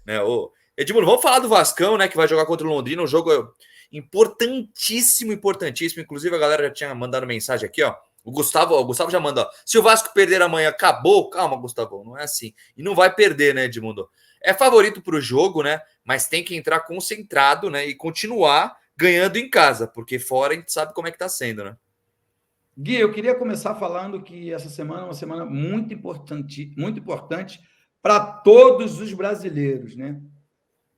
né? Edmundo, vamos falar do Vascão, né? Que vai jogar contra o Londrina, um jogo importantíssimo, importantíssimo. Inclusive, a galera já tinha mandado mensagem aqui, ó. O Gustavo já manda, ó. Se o Vasco perder amanhã, acabou. Calma, Gustavo, não é assim. E não vai perder, né, Edmundo? É favorito para o jogo, né? Mas tem que entrar concentrado, né? E continuar ganhando em casa, porque fora a gente sabe como é que tá sendo, né? Gui, eu queria começar falando que essa semana é uma semana muito importante para todos os brasileiros, né?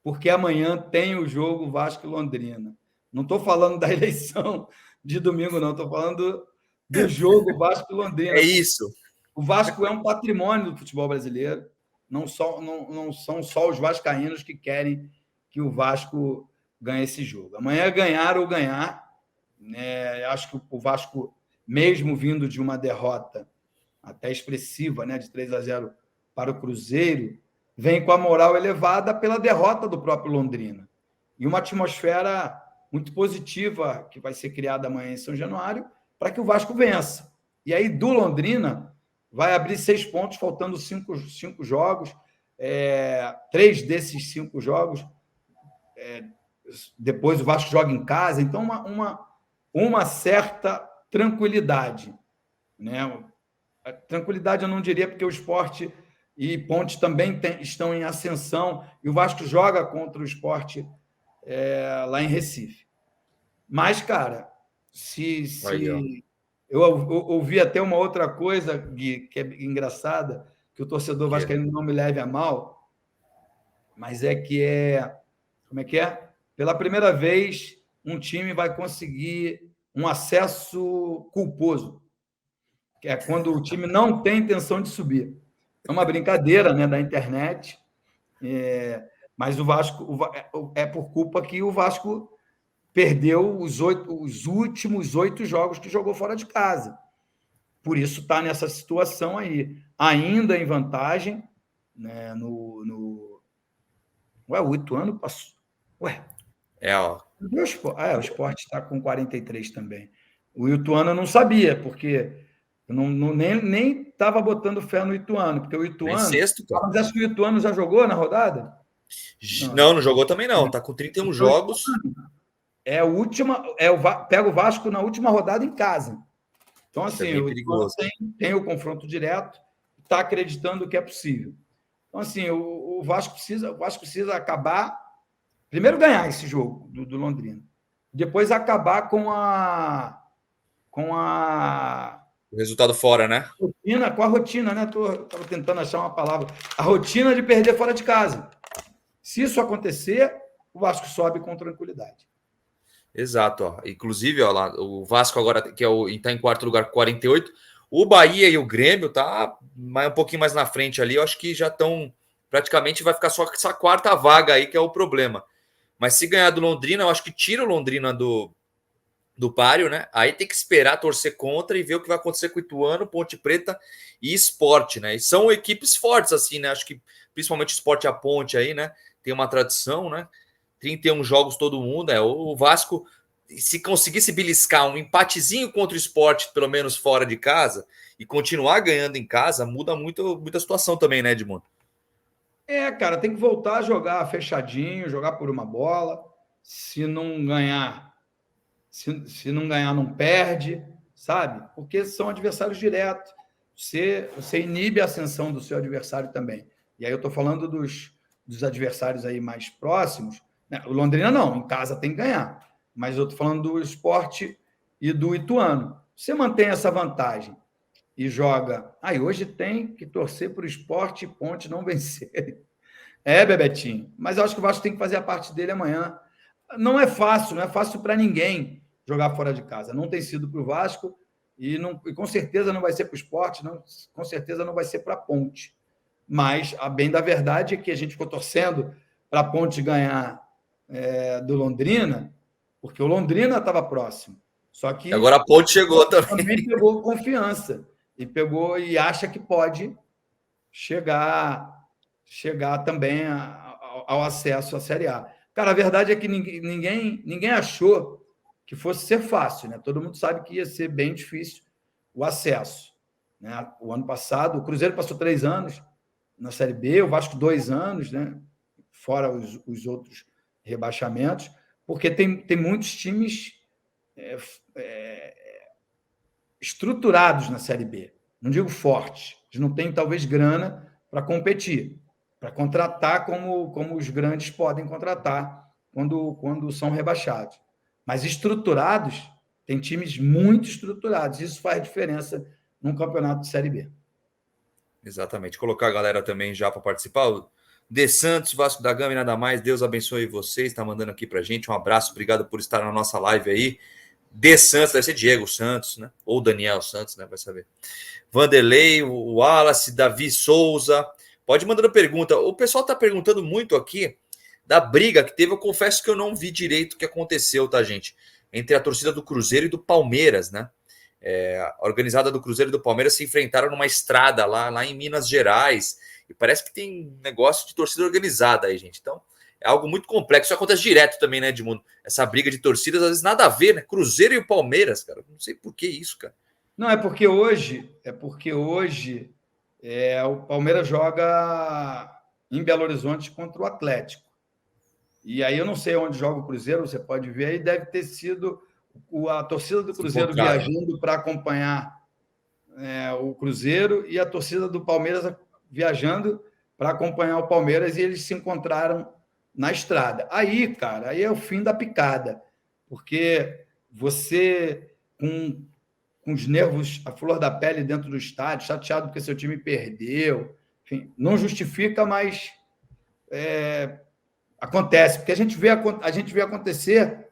Porque amanhã tem o jogo Vasco e Londrina. Não estou falando da eleição de domingo, não. Estou falando do jogo Vasco e Londrina. É isso. O Vasco é um patrimônio do futebol brasileiro. Não são só os vascaínos que querem que o Vasco ganhe esse jogo. Amanhã é ganhar ou ganhar. Né? Acho que o Vasco, mesmo vindo de uma derrota até expressiva, né, de 3-0 para o Cruzeiro, vem com a moral elevada pela derrota do próprio Londrina. E uma atmosfera muito positiva que vai ser criada amanhã em São Januário para que o Vasco vença. E aí, do Londrina, vai abrir 6 pontos, faltando 5 jogos. 3 desses 5 jogos, depois o Vasco joga em casa. Então, uma certa tranquilidade. Né? Tranquilidade eu não diria, porque o Sport e Ponte também estão em ascensão, e o Vasco joga contra o Sport lá em Recife. Mas, cara, eu ouvi até uma outra coisa, Gui, que é engraçada, que o torcedor vascaíno não me leve a mal, mas como é que é? Pela primeira vez, um time vai conseguir um acesso culposo, que é quando o time não tem intenção de subir. É uma brincadeira, né, da internet, mas o Vasco é por culpa que o Vasco perdeu os últimos 8 jogos que jogou fora de casa. Por isso está nessa situação aí, ainda em vantagem, né, Ué, o Ituano passou. Ué. O Sport está com 43 também. O Ituano eu não sabia, porque eu nem estava botando fé no Ituano, porque o Ituano. Sexto, cara. Mas acho que o Ituano já jogou na rodada? Não jogou também, não. Está com 31 jogos. Pega o Vasco na última rodada em casa. Então, assim, o Ituano tem o confronto direto, está acreditando que é possível. Então, assim, o Vasco precisa acabar. Primeiro ganhar esse jogo do Londrina. Depois acabar com o resultado fora, né? Com a rotina, né? Estava tentando achar uma palavra. A rotina de perder fora de casa. Se isso acontecer, o Vasco sobe com tranquilidade. Exato. Ó. Inclusive, ó, lá, o Vasco agora que está em quarto lugar com 48. O Bahia e o Grêmio tá um pouquinho mais na frente ali. Eu acho que já estão... Praticamente vai ficar só essa quarta vaga aí, que é o problema. Mas se ganhar do Londrina, eu acho que tira o Londrina do páreo, né? Aí tem que esperar, torcer contra e ver o que vai acontecer com o Ituano, Ponte Preta e Sport, né? E são equipes fortes, assim, né? Acho que principalmente o Sport e a Ponte aí, né? Tem uma tradição, né? 31 jogos todo mundo, o Vasco, se conseguisse beliscar um empatezinho contra o Sport, pelo menos fora de casa, e continuar ganhando em casa, muda muito, muita situação também, né, Edmundo? Cara, tem que voltar a jogar fechadinho, jogar por uma bola. Se não ganhar, não perde, sabe? Porque são adversários diretos. Você inibe a ascensão do seu adversário também. E aí eu estou falando dos adversários aí mais próximos. Né? O Londrina não, em casa tem que ganhar. Mas eu estou falando do Sport e do Ituano. Você mantém essa vantagem e joga. Hoje tem que torcer para o Sport e Ponte não vencerem. Bebetinho. Mas eu acho que o Vasco tem que fazer a parte dele amanhã. Não é fácil para ninguém jogar fora de casa. Não tem sido para o Vasco e com certeza não vai ser para o Sport, com certeza não vai ser para a Ponte. Mas a bem da verdade é que a gente ficou torcendo para a Ponte ganhar do Londrina, porque o Londrina estava próximo. Só que agora a Ponte chegou também pegou confiança e acha que pode chegar também ao acesso à Série A. Cara, a verdade é que ninguém achou que fosse ser fácil, né? Todo mundo sabe que ia ser bem difícil o acesso. Né? O ano passado, o Cruzeiro passou 3 anos na Série B, o Vasco 2 anos, né? fora os outros rebaixamentos, porque tem muitos times estruturados na Série B. Não digo fortes. Eles não têm, talvez, grana para competir, para contratar como os grandes podem contratar quando são rebaixados. Mas estruturados, tem times muito estruturados. Isso faz diferença num campeonato de Série B. Exatamente. Colocar a galera também já para participar. O De Santos, Vasco da Gama e nada mais. Deus abençoe vocês. Está mandando aqui para gente. Um abraço. Obrigado por estar na nossa live aí. De Santos, deve ser Diego Santos, né? Ou Daniel Santos, né? Vai saber. Vanderlei, o Wallace, Davi Souza. Pode mandando pergunta. O pessoal está perguntando muito aqui da briga que teve. Eu confesso que eu não vi direito o que aconteceu, tá, gente? Entre a torcida do Cruzeiro e do Palmeiras, né? A organizada do Cruzeiro e do Palmeiras se enfrentaram numa estrada lá em Minas Gerais. E parece que tem negócio de torcida organizada aí, gente. Então, é algo muito complexo. Isso acontece direto também, né, Edmundo? Essa briga de torcidas, às vezes nada a ver, né? Cruzeiro e o Palmeiras, cara. Não sei por que isso, cara. Não, é porque hoje o Palmeiras joga em Belo Horizonte contra o Atlético. E aí eu não sei onde joga o Cruzeiro, você pode ver aí, deve ter sido a torcida do Cruzeiro viajando para acompanhar o Cruzeiro e a torcida do Palmeiras viajando para acompanhar o Palmeiras, e eles se encontraram na estrada. Aí, cara, aí é o fim da picada, porque você, com os nervos, a flor da pele dentro do estádio, chateado porque seu time perdeu, enfim, não justifica, mas acontece, porque a gente vê acontecer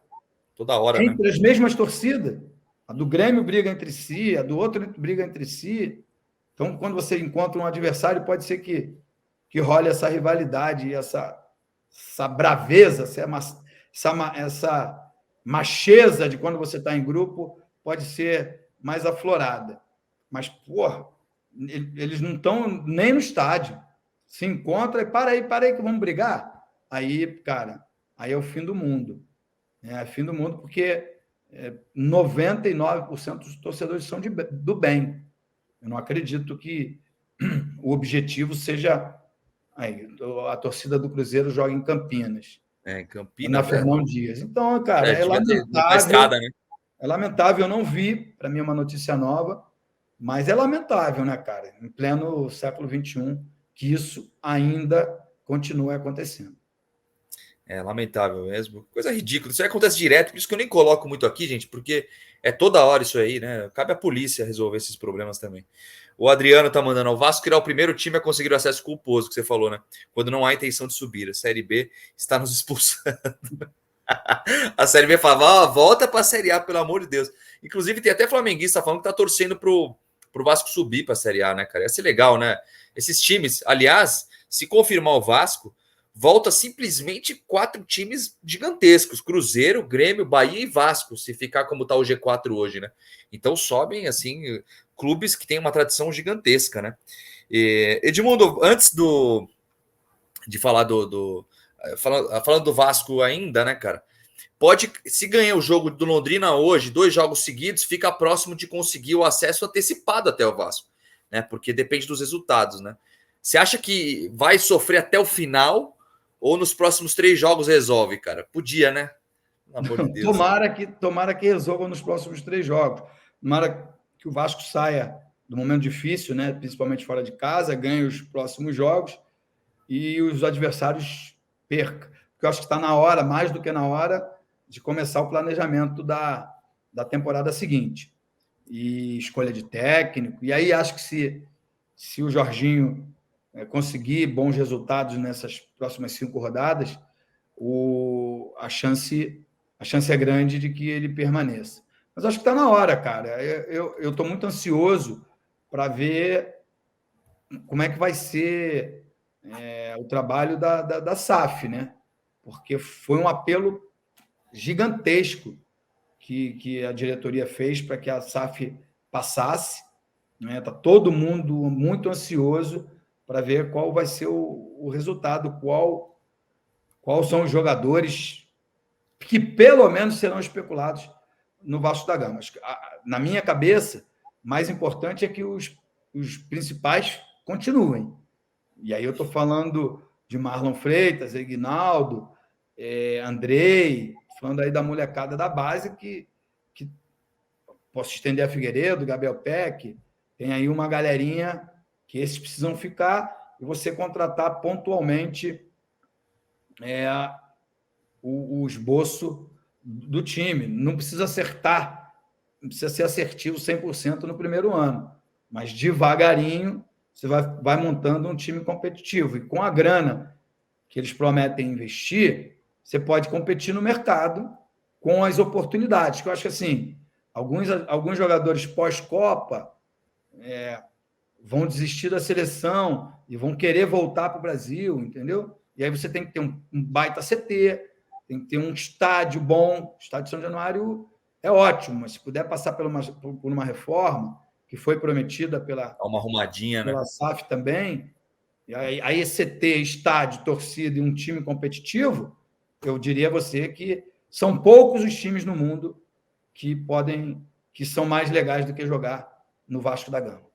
toda hora, entre né? as mesmas torcidas. A do Grêmio briga entre si, a do outro briga entre si. Então, quando você encontra um adversário, pode ser que role essa rivalidade, essa braveza, essa macheza de quando você está em grupo pode ser mais aflorada. Mas, porra, eles não estão nem no estádio. Se encontra e para aí que vamos brigar. Aí, cara, aí é o fim do mundo. É fim do mundo porque 99% dos torcedores são do bem. Eu não acredito que o objetivo seja a torcida do Cruzeiro joga em Campinas. Em Campinas. Na Fernão Dias. Então, cara, é lamentável. Escada, né? É lamentável, eu não vi, para mim é uma notícia nova, mas é lamentável, né, cara? Em pleno século XXI, que isso ainda continue acontecendo. É lamentável mesmo. Coisa ridícula. Isso aí acontece direto, por isso que eu nem coloco muito aqui, gente, porque é toda hora isso aí, né? Cabe à polícia resolver esses problemas também. O Adriano tá mandando: o Vasco criar o primeiro time a conseguir o acesso culposo, que você falou, né? Quando não há intenção de subir. A Série B está nos expulsando. A Série B fala: volta para a Série A, pelo amor de Deus. Inclusive, tem até flamenguista falando que tá torcendo pro Vasco subir para a Série A, né, cara? Ia ser legal, né? Esses times, aliás, se confirmar o Vasco, volta simplesmente 4 times gigantescos: Cruzeiro, Grêmio, Bahia e Vasco, se ficar como está o G4 hoje, né? Então sobem, assim, clubes que têm uma tradição gigantesca, né? Edmundo, antes de falar falando do Vasco ainda, né, cara? Se ganhar o jogo do Londrina hoje, 2 jogos seguidos, fica próximo de conseguir o acesso antecipado até o Vasco, né? Porque depende dos resultados, né? Você acha que vai sofrer até o final ou nos próximos 3 jogos resolve, cara? Podia, né? Pelo amor de Deus. Tomara que resolva nos próximos 3 jogos. Tomara que o Vasco saia do momento difícil, né? Principalmente fora de casa, ganhe os próximos jogos e os adversários percam. Porque eu acho que está na hora, mais do que na hora, de começar o planejamento da temporada seguinte. E escolha de técnico. E aí acho que se o Jorginho conseguir bons resultados nessas próximas 5 rodadas, a chance é grande de que ele permaneça. Mas acho que está na hora, cara. Eu estou muito ansioso para ver como é que vai ser o trabalho da SAF, né? Porque foi um apelo gigantesco que a diretoria fez para que a SAF passasse. Está todo mundo muito ansioso para ver qual vai ser o resultado, qual são os jogadores que pelo menos serão especulados no Vasco da Gama. Na minha cabeça, mais importante é que os principais continuem. E aí eu estou falando de Marlon Freitas, Ignaldo, Andrei, falando aí da molecada da base, que posso estender a Figueiredo, Gabriel Peck, tem aí uma galerinha que esses precisam ficar e você contratar pontualmente o esboço do time. Não precisa acertar, não precisa ser assertivo 100% no primeiro ano, mas devagarinho você vai montando um time competitivo. E com a grana que eles prometem investir, você pode competir no mercado com as oportunidades. Que eu acho que assim, alguns jogadores pós-Copa vão desistir da seleção e vão querer voltar para o Brasil, entendeu? E aí você tem que ter um baita CT, tem que ter um estádio bom. O estádio de São Januário é ótimo, mas se puder passar por uma reforma que foi prometida pela arrumadinha, pela né? SAF também, e aí CT, estádio, torcida e um time competitivo, eu diria a você que são poucos os times no mundo que são mais legais do que jogar no Vasco da Gama.